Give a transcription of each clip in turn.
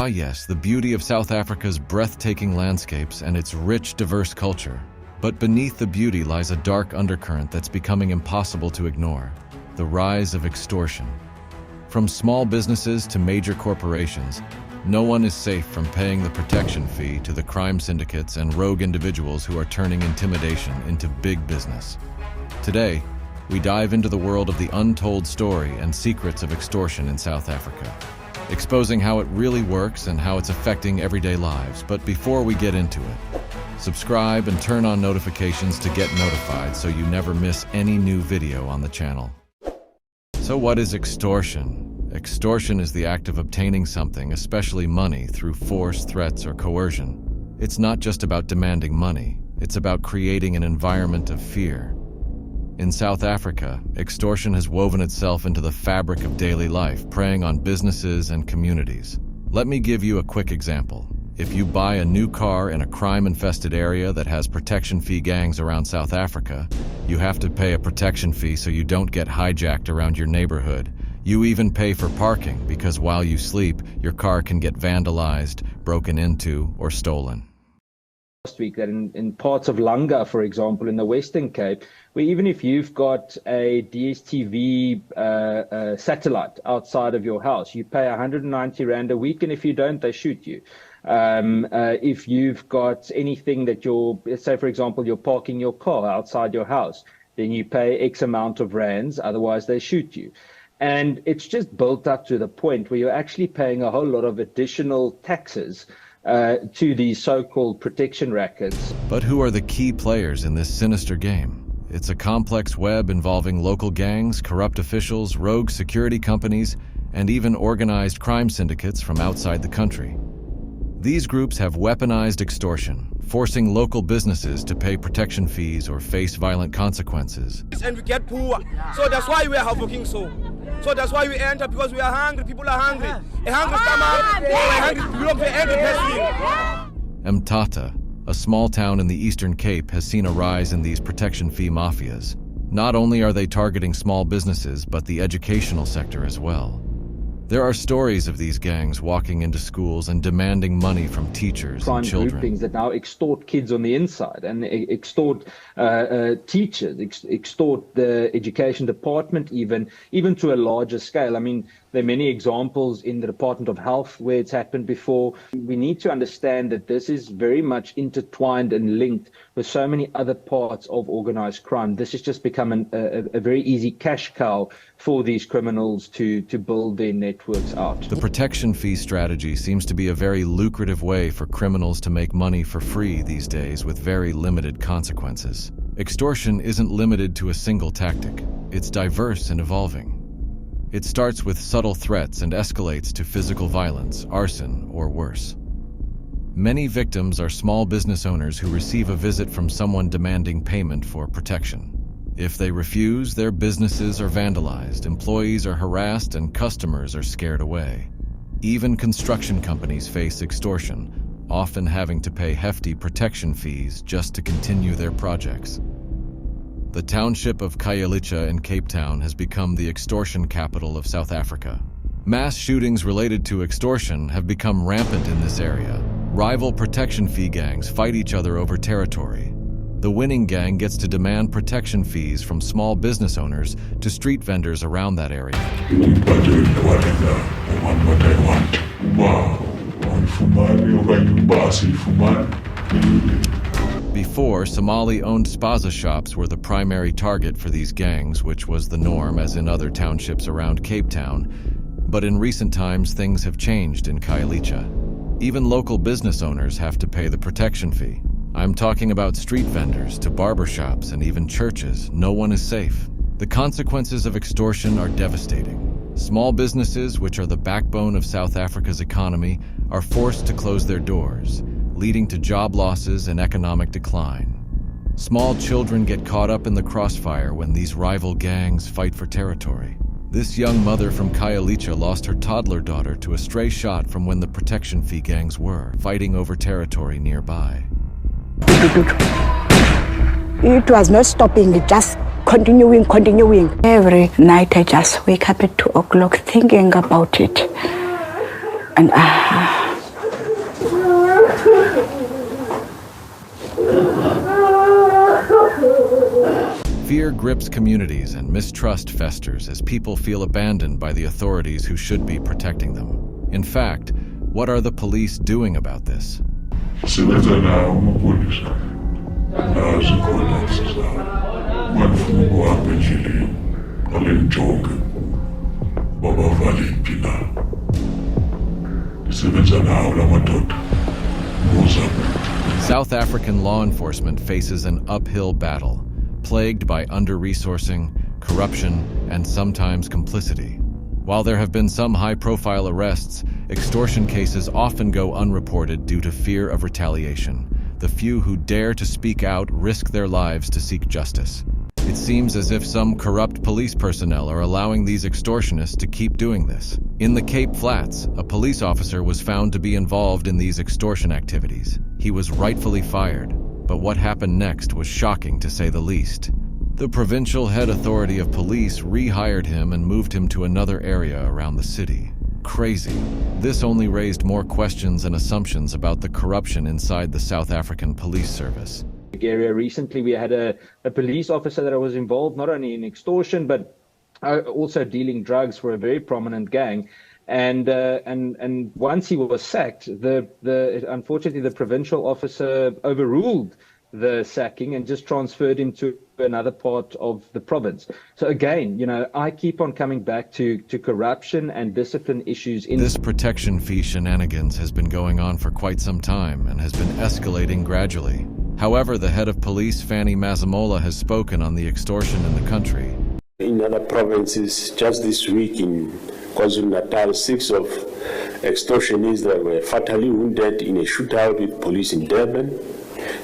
Ah yes, the beauty of South Africa's breathtaking landscapes and its rich, diverse culture. But beneath the beauty lies a dark undercurrent that's becoming impossible to ignore: the rise of extortion. From small businesses to major corporations, no one is safe from paying the protection fee to the crime syndicates and rogue individuals who are turning intimidation into big business. Today, we dive into the world of the untold story and secrets of extortion in South Africa, exposing how it really works and how it's affecting everyday lives. But before we get into it, subscribe and turn on notifications to get notified so you never miss any new video on the channel. So what is extortion? Extortion is the act of obtaining something, especially money, through force, threats, or coercion. It's not just about demanding money, it's about creating an environment of fear. In South Africa, extortion has woven itself into the fabric of daily life, preying on businesses and communities. Let me give you a quick example. If you buy a new car in a crime-infested area that has protection fee gangs around South Africa, you have to pay a protection fee so you don't get hijacked around your neighborhood. You even pay for parking because while you sleep, your car can get vandalized, broken into, or stolen. Last week that in parts of Langa, for example, in the Western Cape, where even if you've got a DSTV satellite outside of your house, you pay 190 Rand a week, and if you don't, they shoot you. If you've got anything that let's say, for example, you're parking your car outside your house, then you pay X amount of rands, otherwise they shoot you. And it's just built up to the point where you're actually paying a whole lot of additional taxes to these so-called protection rackets. But who are the key players in this sinister game? It's a complex web involving local gangs, corrupt officials, rogue security companies, and even organized crime syndicates from outside the country. These groups have weaponized extortion, forcing local businesses to pay protection fees or face violent consequences. And we get poor, so that's why we are working so. So that's why we enter, because we are hungry, people are hungry. A hungry stomach, or a hungry, we don't pay every person. Mthatha, a small town in the Eastern Cape, has seen a rise in these protection fee mafias. Not only are they targeting small businesses, but the educational sector as well. There are stories of these gangs walking into schools and demanding money from teachers and children. Crime groupings that now extort kids on the inside and extort teachers, extort the education department even to a larger scale. I mean, there are many examples in the Department of Health where it's happened before. We need to understand that this is very much intertwined and linked with so many other parts of organized crime. This has just become a very easy cash cow for these criminals to build their networks out. The protection fee strategy seems to be a very lucrative way for criminals to make money for free these days with very limited consequences. Extortion isn't limited to a single tactic. It's diverse and evolving. It starts with subtle threats and escalates to physical violence, arson, or worse. Many victims are small business owners who receive a visit from someone demanding payment for protection. If they refuse, their businesses are vandalized, employees are harassed, and customers are scared away. Even construction companies face extortion, often having to pay hefty protection fees just to continue their projects. The township of Khayelitsha in Cape Town has become the extortion capital of South Africa. Mass shootings related to extortion have become rampant in this area. Rival protection fee gangs fight each other over territory. The winning gang gets to demand protection fees from small business owners to street vendors around that area. Before, Somali-owned spaza shops were the primary target for these gangs, which was the norm as in other townships around Cape Town. But in recent times, things have changed in Khayelitsha. Even local business owners have to pay the protection fee. I'm talking about street vendors to barber shops and even churches. No one is safe. The consequences of extortion are devastating. Small businesses, which are the backbone of South Africa's economy, are forced to close their doors, leading to job losses and economic decline. Small children get caught up in the crossfire when these rival gangs fight for territory. This young mother from Khayelitsha lost her toddler daughter to a stray shot from when the protection fee gangs were fighting over territory nearby. It was not stopping, it just continuing. Every night I just wake up at 2 o'clock thinking about it. And Fear grips communities and mistrust festers as people feel abandoned by the authorities who should be protecting them. In fact, what are the police doing about this? Sebenza nawo amaphoyisa nazo icontacts zawo manifuna uhambe nje alenjonge babavale impila sebenza nawo lamadoda South African law enforcement faces an uphill battle, plagued by under-resourcing, corruption, and sometimes complicity. While there have been some high-profile arrests, extortion cases often go unreported due to fear of retaliation. The few who dare to speak out risk their lives to seek justice. It seems as if some corrupt police personnel are allowing these extortionists to keep doing this. In the Cape Flats, a police officer was found to be involved in these extortion activities. He was rightfully fired, but what happened next was shocking to say the least. The provincial head authority of police rehired him and moved him to another area around the city. Crazy. This only raised more questions and assumptions about the corruption inside the South African police service. Area recently, we had a police officer that was involved not only in extortion but also dealing drugs for a very prominent gang. And once he was sacked, unfortunately the provincial officer overruled the sacking and just transferred him to another part of the province. So again, I keep on coming back to corruption and discipline issues in this protection fee shenanigans has been going on for quite some time and has been escalating gradually. However, the head of police, Fanny Masemola, has spoken on the extortion in the country. In other provinces, just this week in KwaZulu-Natal, 6 of extortionists that were fatally wounded in a shootout with police in Durban.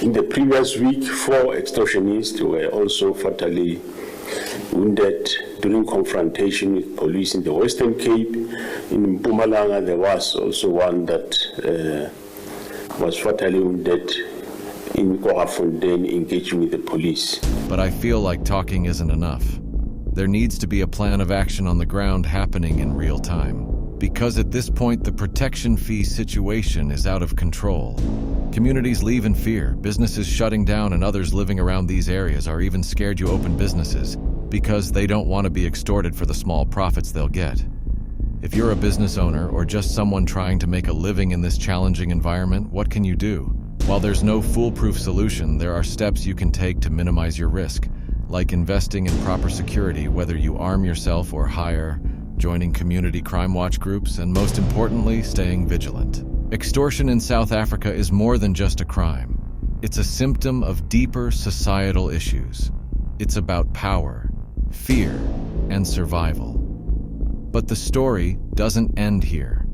In the previous week, 4 extortionists were also fatally wounded during confrontation with police in the Western Cape. In Mpumalanga, there was also one that was fatally wounded in Korafontein engaging with the police. But I feel like talking isn't enough. There needs to be a plan of action on the ground happening in real time. Because at this point, the protection fee situation is out of control. Communities leave in fear, businesses shutting down, and others living around these areas are even scared to open businesses because they don't want to be extorted for the small profits they'll get. If you're a business owner or just someone trying to make a living in this challenging environment, what can you do? While there's no foolproof solution, there are steps you can take to minimize your risk, like investing in proper security, whether you arm yourself or hire, joining community crime watch groups, and most importantly, staying vigilant. Extortion in South Africa is more than just a crime. It's a symptom of deeper societal issues. It's about power, fear, and survival. But the story doesn't end here.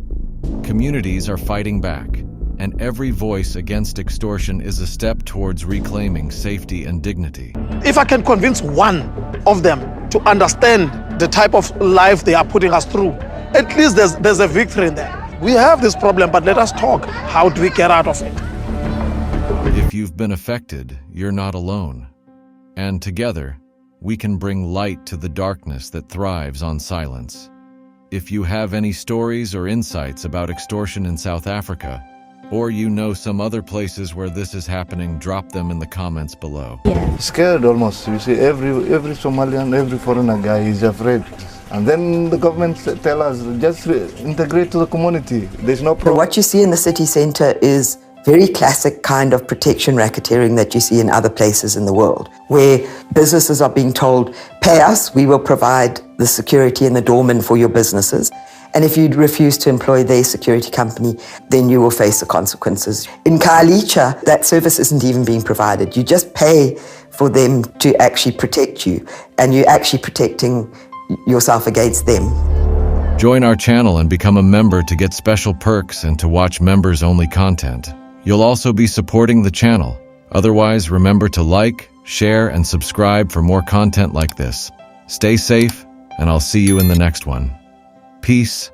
Communities are fighting back, and every voice against extortion is a step towards reclaiming safety and dignity. If I can convince one of them to understand the type of life they are putting us through, at least there's a victory in there. We have this problem, but let us talk. How do we get out of it? If you've been affected, you're not alone. And together, we can bring light to the darkness that thrives on silence. If you have any stories or insights about extortion in South Africa, or you know some other places where this is happening, drop them in the comments below. Scared almost. You see, every Somalian, every foreigner guy is afraid. And then the government tell us, just integrate to the community. There's no problem. What you see in the city centre is very classic kind of protection racketeering that you see in other places in the world, where businesses are being told, pay us, we will provide the security and the doorman for your businesses. And if you refuse to employ their security company, then you will face the consequences. In Khayelitsha, that service isn't even being provided. You just pay for them to actually protect you, and you're actually protecting yourself against them. Join our channel and become a member to get special perks and to watch members-only content. You'll also be supporting the channel. Otherwise, remember to like, share, and subscribe for more content like this. Stay safe, and I'll see you in the next one. Peace